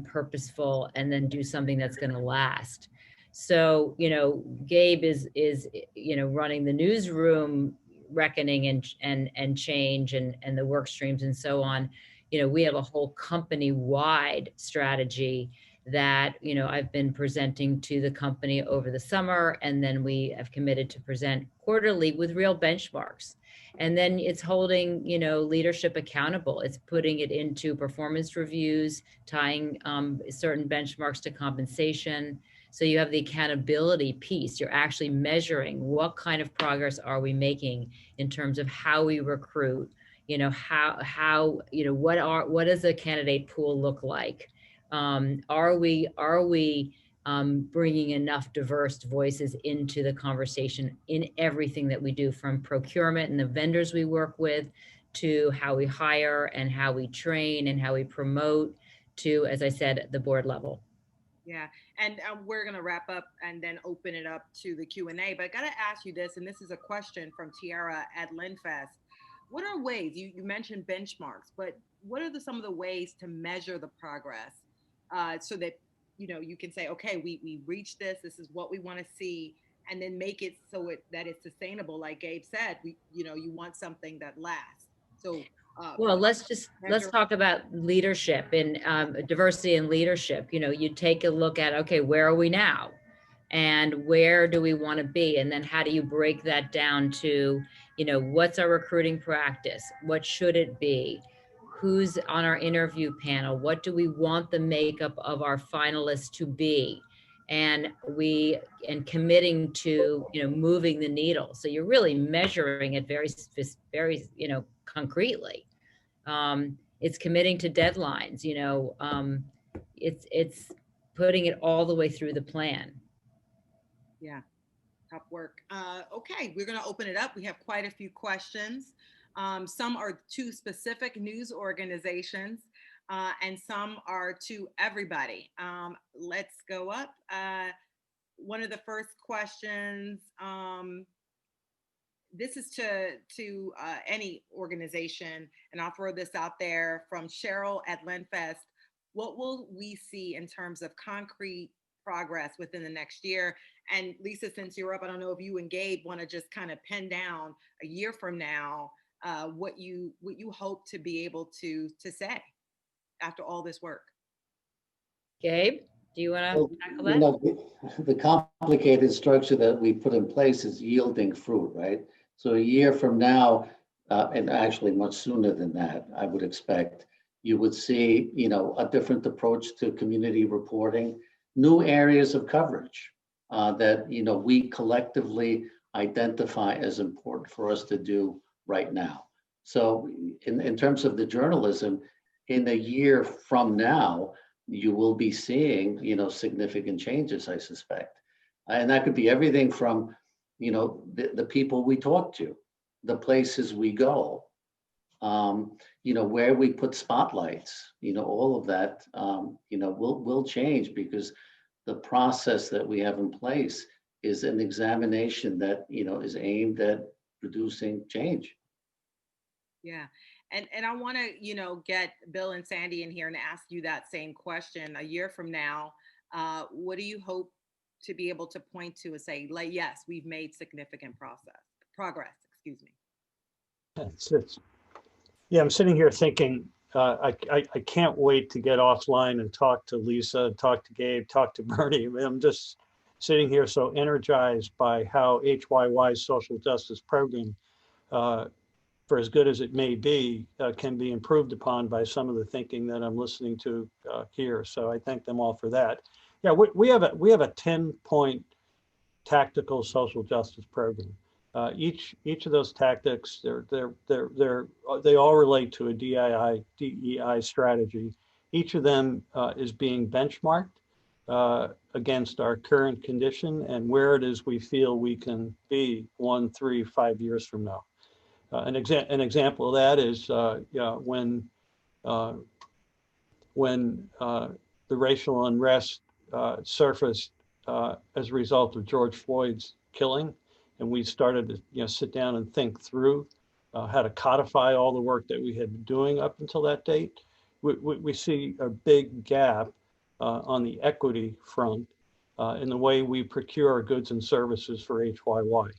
purposeful, and then do something that's going to last. So, Gabe is running the newsroom reckoning and change and the work streams and so on. We have a whole company-wide strategy that, I've been presenting to the company over the summer, and then we have committed to present quarterly with real benchmarks. And then it's holding, leadership accountable. It's putting it into performance reviews, tying certain benchmarks to compensation. So you have the accountability piece. You're actually measuring what kind of progress are we making in terms of how we recruit, what does a candidate pool look like? Are we bringing enough diverse voices into the conversation in everything that we do, from procurement and the vendors we work with, to how we hire and how we train and how we promote, to, as I said, the board level. Yeah, and we're going to wrap up and then open it up to the Q&A. But I got to ask you this, and this is a question from Tiara at LinFest. What are ways, you mentioned benchmarks, but what are some of the ways to measure the progress so that, you can say, okay, we reached this is what we want to see, and then make it so that it's sustainable. Like Gabe said, you want something that lasts. So well, let's talk about leadership and diversity and leadership. You take a look at, okay, where are we now? And where do we want to be? And then how do you break that down to, what's our recruiting practice? What should it be? Who's on our interview panel? What do we want the makeup of our finalists to be? And committing to, moving the needle. So you're really measuring it very, very, concretely. It's committing to deadlines, it's putting it all the way through the plan. Yeah, tough work. Okay, we're going to open it up. We have quite a few questions. Some are to specific news organizations, and some are to everybody. Let's go up. One of the first questions, this is to any organization, and I'll throw this out there from Cheryl at LinFest. What will we see in terms of concrete progress within the next year? And Lisa, since you're up, I don't know if you and Gabe want to just kind of pin down a year from now what you hope to be able to say after all this work. Gabe, do you want to tackle that? The complicated structure that we put in place is yielding fruit, right? So a year from now, and actually much sooner than that, I would expect, you would see, a different approach to community reporting, new areas of coverage that, we collectively identify as important for us to do right now. So in terms of the journalism, in a year from now, you will be seeing, significant changes, I suspect. And that could be everything from, the people we talk to, the places we go, where we put spotlights, all of that, will change, because the process that we have in place is an examination that, is aimed at producing change. Yeah. And I want to, get Bill and Sandy in here and ask you that same question. A year from now, what do you hope to be able to point to and say, like, yes, we've made significant progress, excuse me. Yeah, I'm sitting here thinking, I can't wait to get offline and talk to Lisa, talk to Gabe, talk to Bernie. I'm just sitting here so energized by how HYY's social justice program, for as good as it may be, can be improved upon by some of the thinking that I'm listening to here. So I thank them all for that. Yeah, we have a 10-point tactical social justice program. Each of those tactics, they all relate to a DEI strategy. Each of them is being benchmarked, against our current condition and where it is we feel we can be 1, 3, 5 years from now. An example of that is when the racial unrest surfaced as a result of George Floyd's killing, and we started to sit down and think through how to codify all the work that we had been doing up until that date. We see a big gap on the equity front in the way we procure our goods and services for HYY.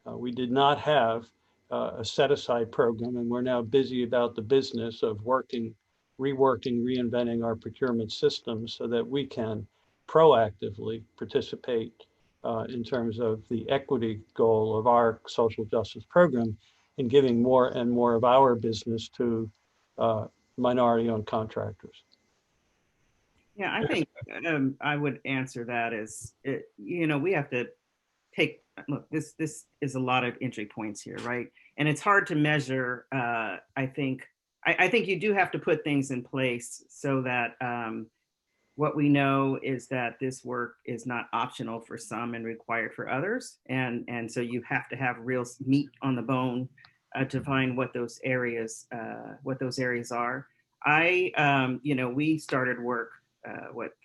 We did not have a set-aside program, and we're now busy about the business of reworking, reinventing our procurement systems so that we can proactively participate in terms of the equity goal of our social justice program and giving more and more of our business to minority-owned contractors. Yeah, I think I would answer that as, we have to look, this is a lot of entry points here, right? And it's hard to measure. I think you do have to put things in place so that what we know is that this work is not optional for some and required for others. And so you have to have real meat on the bone to find what those areas are. We started work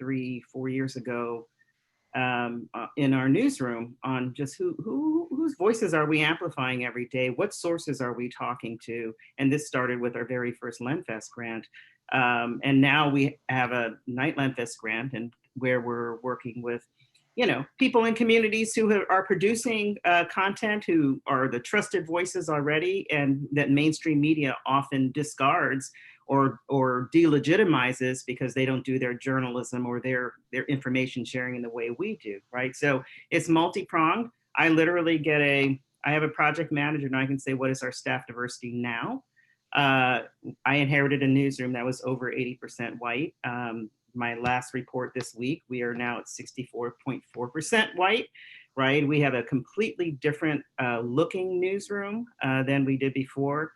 3-4 years ago in our newsroom on just whose voices are we amplifying every day? What sources are we talking to? And this started with our very first LenFest grant. And now we have a Night LenFest grant, and where we're working with, people in communities who are producing content, who are the trusted voices already, and that mainstream media often discards or delegitimizes because they don't do their journalism or their information sharing in the way we do, right? So it's multi-pronged. I literally I have a project manager, and I can say, what is our staff diversity now? I inherited a newsroom that was over 80% white. My last report this week, we are now at 64.4% white, right? We have a completely different looking newsroom than we did before.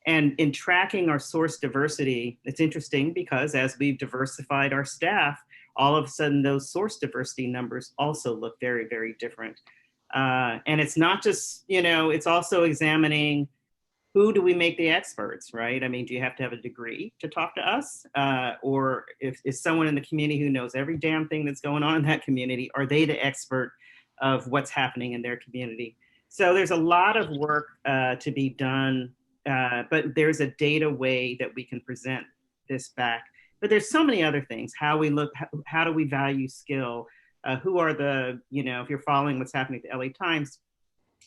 And in tracking our source diversity, it's interesting because as we've diversified our staff, all of a sudden those source diversity numbers also look very, very different. And it's not just, it's also examining who do we make the experts, right? I mean, do you have to have a degree to talk to us? Or if someone in the community who knows every damn thing that's going on in that community, are they the expert of what's happening in their community? So there's a lot of work to be done, but there's a data way that we can present this back. But there's so many other things, how we look, how do we value skill? Who are the, if you're following what's happening at the LA Times,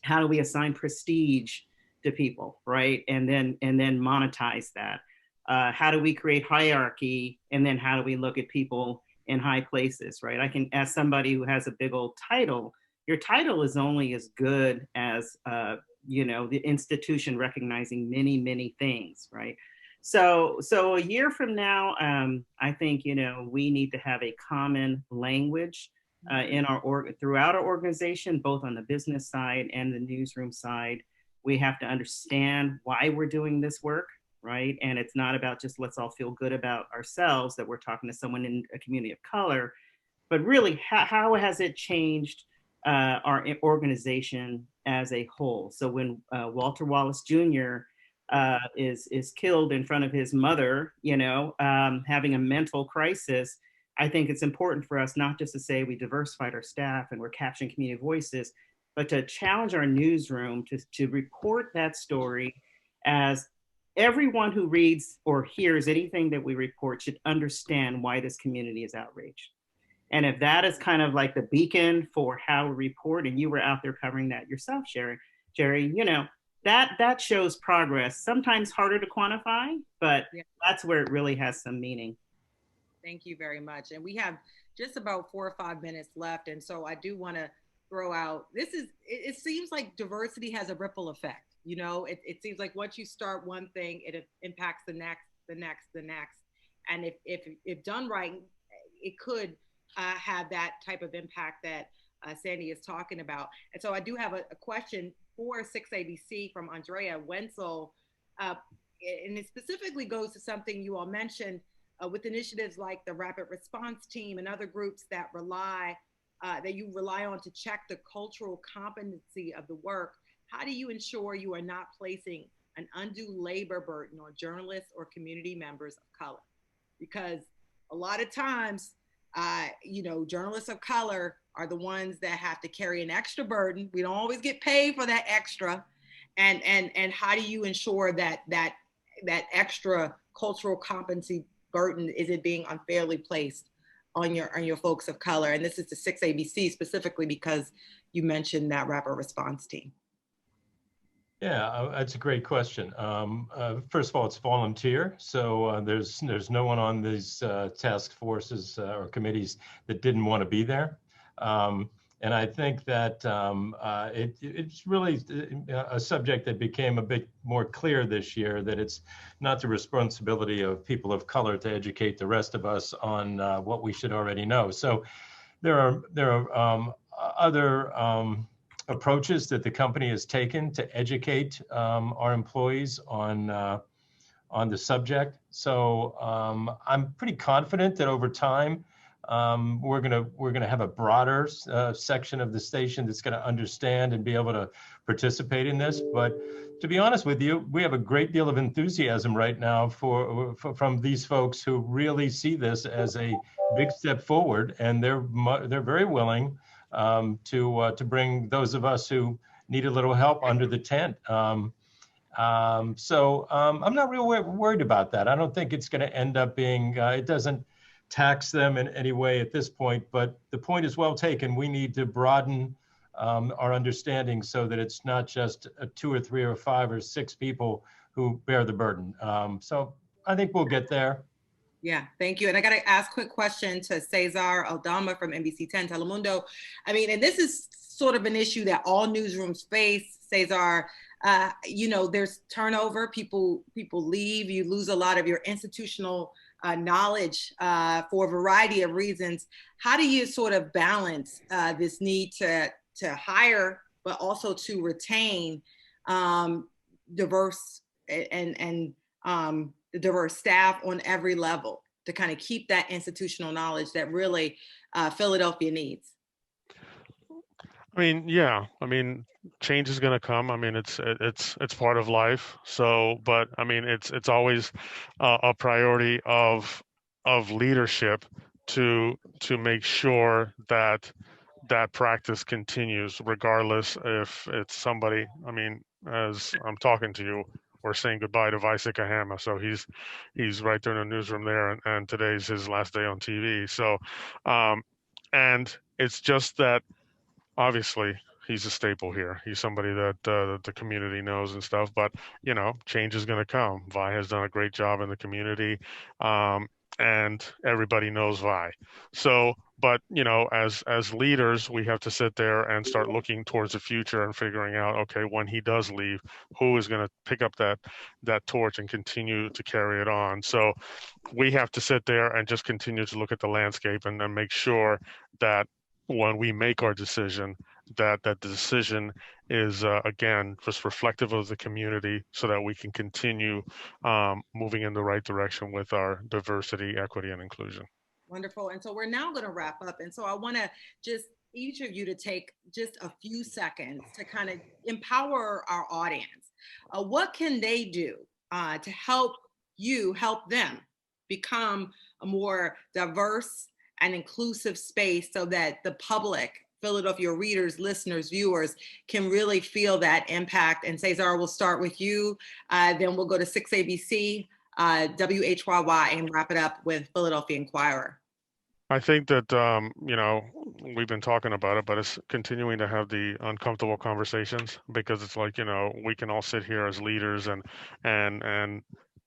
how do we assign prestige to people, right? And then monetize that. How do we create hierarchy? And then how do we look at people in high places, right? I can, as somebody who has a big old title, your title is only as good as, the institution recognizing many, many things, right? So a year from now, I think, we need to have a common language throughout our organization, both on the business side and the newsroom side. We have to understand why we're doing this work, right? And it's not about just let's all feel good about ourselves that we're talking to someone in a community of color, but really how has it changed our organization as a whole? So when Walter Wallace Jr. Is killed in front of his mother, having a mental crisis, I think it's important for us not just to say we diversified our staff and we're capturing community voices, but to challenge our newsroom to report that story as everyone who reads or hears anything that we report should understand why this community is outraged. And if that is kind of like the beacon for how we report, and you were out there covering that yourself, Cherri, that shows progress. Sometimes harder to quantify, but that's where it really has some meaning. Thank you very much. And we have just about 4 or 5 minutes left. And so I do want to throw out, it seems like diversity has a ripple effect. It seems like once you start one thing, it impacts the next. And if done right, it could have that type of impact that Sandy is talking about. And so I do have a question for 6ABC from Andrea Wenzel, and it specifically goes to something you all mentioned with initiatives like the Rapid Response Team and other groups that you rely on to check the cultural competency of the work, how do you ensure you are not placing an undue labor burden on journalists or community members of color? Because a lot of times, journalists of color are the ones that have to carry an extra burden. We don't always get paid for that extra. And how do you ensure that extra cultural competency burden isn't being unfairly placed on your folks of color? And this is the 6ABC specifically because you mentioned that Rapid Response Team. Yeah, that's a great question. First of all, it's volunteer, so there's no one on these task forces or committees that didn't want to be there. And I think that it's really a subject that became a bit more clear this year, that it's not the responsibility of people of color to educate the rest of us on what we should already know. So there are other approaches that the company has taken to educate our employees on the subject. So I'm pretty confident that over time, we're gonna have a broader section of the station that's gonna understand and be able to participate in this. But to be honest with you, we have a great deal of enthusiasm right now from these folks who really see this as a big step forward, and they're very willing to bring those of us who need a little help under the tent. So I'm not real worried about that. I don't think it's going to end up being, it doesn't tax them in any way at this point, but the point is well taken. We need to broaden our understanding so that it's not just 2 or 3 or 5 or 6 people who bear the burden. So I think we'll get there. Yeah, thank you. And I got to ask a quick question to Cesar Aldama from NBC 10 Telemundo. I mean, and this is sort of an issue that all newsrooms face, Cesar. There's turnover, people leave, you lose a lot of your institutional knowledge for a variety of reasons. How do you sort of balance this need to hire, but also to retain diverse and diverse staff on every level to kind of keep that institutional knowledge that really Philadelphia needs? I mean, yeah. I mean, change is going to come. I mean, it's part of life. So, but I mean, it's always a priority of leadership to make sure that practice continues, regardless if it's somebody. I mean, as I'm talking to you, we're saying goodbye to Vaisik Kahama. So he's right there in the newsroom there, and today's his last day on TV. So, and it's just that obviously he's a staple here. He's somebody that the community knows and stuff. But change is going to come. Vi has done a great job in the community, and everybody knows Vi. So, but as leaders, we have to sit there and start looking towards the future and figuring out, okay, when he does leave, who is going to pick up that torch and continue to carry it on? So we have to sit there and just continue to look at the landscape and make sure that when we make our decision, that the decision is again just reflective of the community, so that we can continue moving in the right direction with our diversity, equity, and inclusion. Wonderful. And so we're now going to wrap up. And so I want to just each of you to take just a few seconds to kind of empower our audience. What can they do to help them become a more diverse and inclusive space, so that the public, Philadelphia readers, listeners, viewers, can really feel that impact? And Cesar, we'll start with you. Then we'll go to 6ABC, WHYY, and wrap it up with Philadelphia Inquirer. I think that, we've been talking about it, but it's continuing to have the uncomfortable conversations, because it's like, we can all sit here as leaders and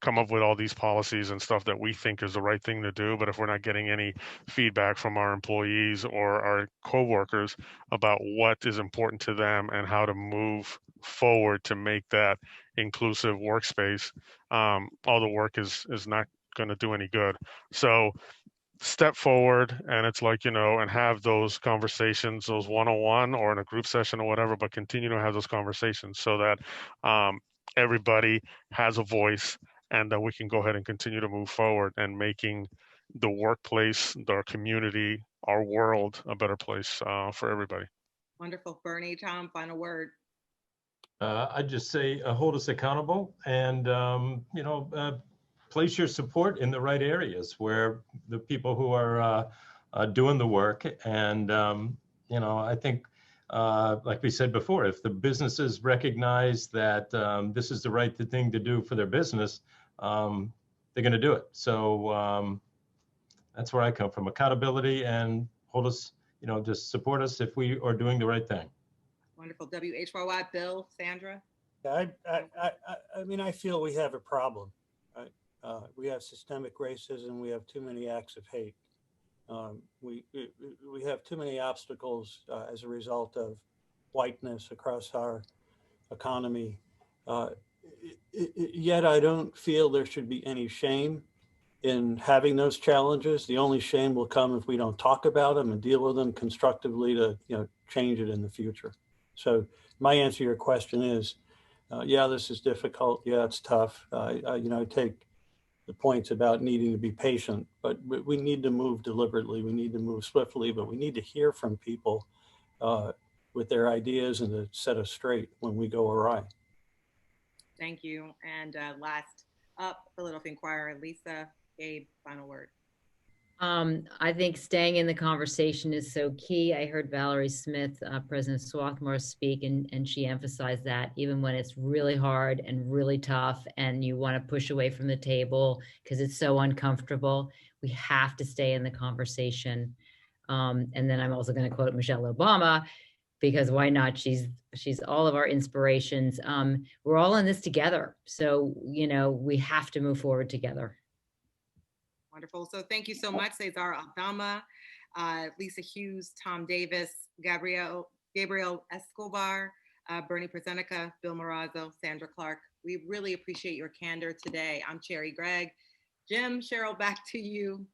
come up with all these policies and stuff that we think is the right thing to do. But if we're not getting any feedback from our employees or our coworkers about what is important to them and how to move forward to make that inclusive workspace, all the work is not going to do any good. So step forward, and it's like, and have those conversations, those one-on-one or in a group session or whatever, but continue to have those conversations so that everybody has a voice and that we can go ahead and continue to move forward and making the workplace, our community, our world a better place for everybody. Wonderful. Bernie, Tom, final word. I'd just say hold us accountable and, place your support in the right areas where the people who are doing the work. And, I think, like we said before, if the businesses recognize that this is the right thing to do for their business, they're going to do it. So that's where I come from. Accountability, and hold us, just support us if we are doing the right thing. Wonderful. WHYY, Bill, Sandra. Yeah, I mean, I feel we have a problem. Right? We have systemic racism. We have too many acts of hate. We have too many obstacles as a result of whiteness across our economy. Yet I don't feel there should be any shame in having those challenges. The only shame will come if we don't talk about them and deal with them constructively to change it in the future. So my answer to your question is, yeah, this is difficult. Yeah, it's tough. I take the points about needing to be patient, but we need to move deliberately. We need to move swiftly, but we need to hear from people with their ideas and to set us straight when we go awry. Thank you. And last up, Philadelphia Inquirer, Lisa, Gabe, final word. I think staying in the conversation is so key. I heard Valerie Smith, President Swarthmore, speak, and she emphasized that even when it's really hard and really tough and you want to push away from the table because it's so uncomfortable, we have to stay in the conversation. And then I'm also going to quote Michelle Obama, because why not? She's all of our inspirations. We're all in this together. So, we have to move forward together. Wonderful. So thank you so much, Cesar Aldama, Lisa Hughes, Tom Davis, Gabriel Escobar, Bernie Presenica, Bill Marazzo, Sandra Clark. We really appreciate your candor today. I'm Cherri, Gregg. Jim, Cheryl, back to you.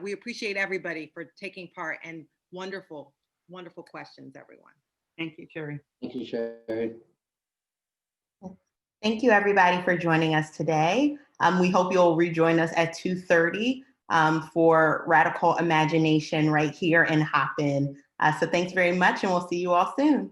We appreciate everybody for taking part, and wonderful, wonderful questions, everyone. Thank you, Cherri. Thank you, Cherri. Thank you, everybody, for joining us today. We hope you'll rejoin us at 2:30 for Radical Imagination right here in Hopin. So thanks very much, and we'll see you all soon.